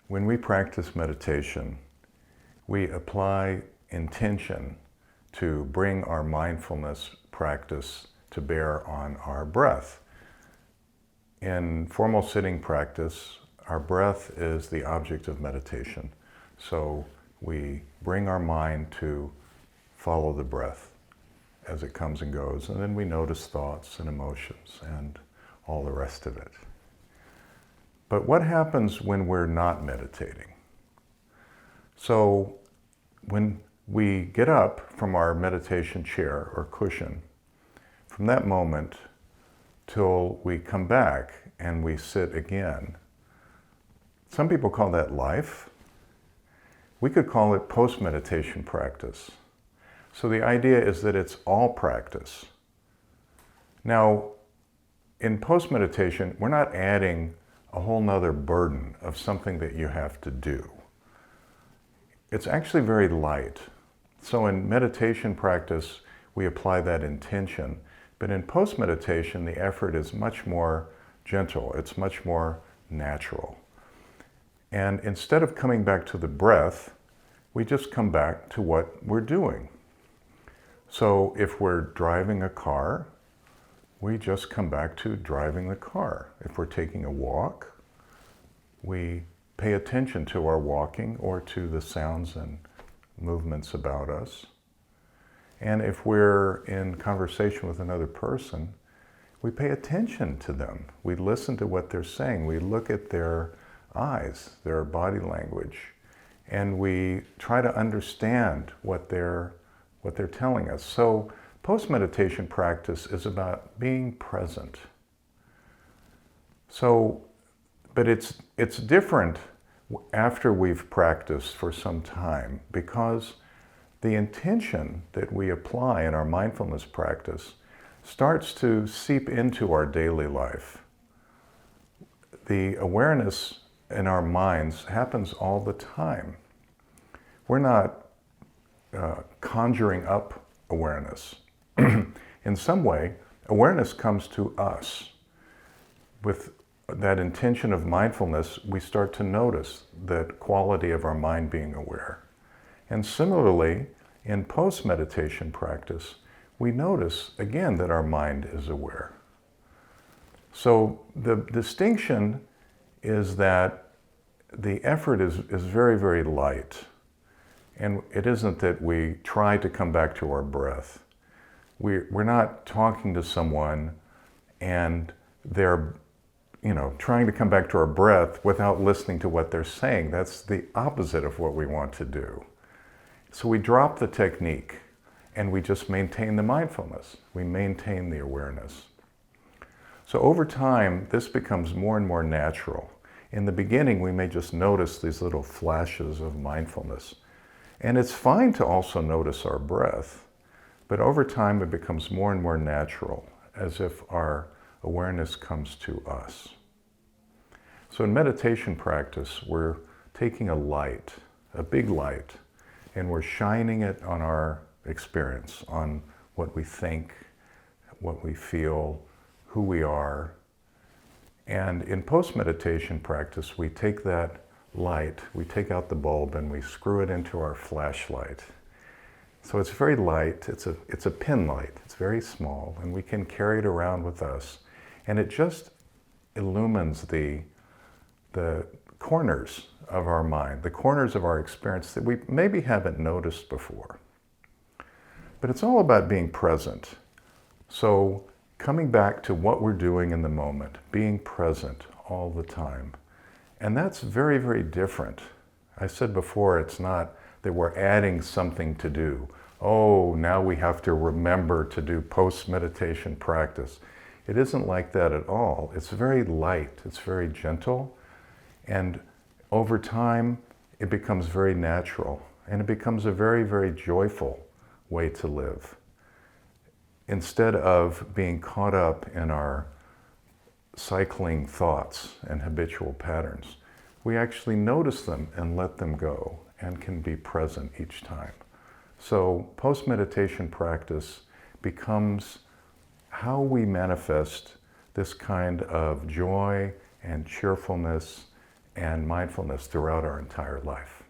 When we practice meditation, we apply intention to bring our mindfulness practice to bear on our breath. In formal sitting practice, our breath is the object of meditation. So we bring our mind to follow the breath as it comes and goes, and then we notice thoughts and emotions and all the rest of it. But what happens when we're not meditating? So when we get up from our meditation chair or cushion, from that moment till we come back and we sit again, some people call that life. We could call it post-meditation practice. So the idea is that it's all practice. Now, in post-meditation, we're not adding a whole nother burden of something that you have to do. It's actually very light. So in meditation practice, we apply that intention. But in post-meditation, the effort is much more gentle. It's much more natural. And instead of coming back to the breath, we just come back to what we're doing. So if we're driving a car, we just come back to driving the car. If we're taking a walk, we pay attention to our walking or to the sounds and movements about us. And if we're in conversation with another person, we pay attention to them. We listen to what they're saying. We look at their eyes, their body language, and we try to understand what they're telling us. So post-meditation practice is about being present. So, but it's different after we've practiced for some time, because the intention that we apply in our mindfulness practice starts to seep into our daily life. The awareness in our minds happens all the time. We're not conjuring up awareness. In some way, awareness comes to us. With that intention of mindfulness, we start to notice that quality of our mind being aware. And similarly, in post-meditation practice, we notice again that our mind is aware. So the distinction is that the effort is very, very light. And it isn't that we try to come back to our breath. We're not talking to someone and they're, trying to come back to our breath without listening to what they're saying. That's the opposite of what we want to do. So we drop the technique and we just maintain the mindfulness. We maintain the awareness. So over time, this becomes more and more natural. In the beginning, we may just notice these little flashes of mindfulness. And it's fine to also notice our breath, but over time it becomes more and more natural, as if our awareness comes to us. So in meditation practice, we're taking a light, a big light, and we're shining it on our experience, on what we think, what we feel, who we are. And in post-meditation practice, we take that light, we take out the bulb and we screw it into our flashlight. So it's very light, it's a pin light, it's very small, and we can carry it around with us. And it just illumines the corners of our mind, the corners of our experience that we maybe haven't noticed before. But it's all about being present. So coming back to what we're doing in the moment, being present all the time. And that's very, very different. I said before, it's not that we're adding something to do. Oh, now we have to remember to do post-meditation practice. It isn't like that at all. It's very light, it's very gentle, and over time it becomes very natural, and it becomes a very, very joyful way to live. Instead of being caught up in our cycling thoughts and habitual patterns, we actually notice them and let them go and can be present each time. So post-meditation practice becomes how we manifest this kind of joy and cheerfulness and mindfulness throughout our entire life.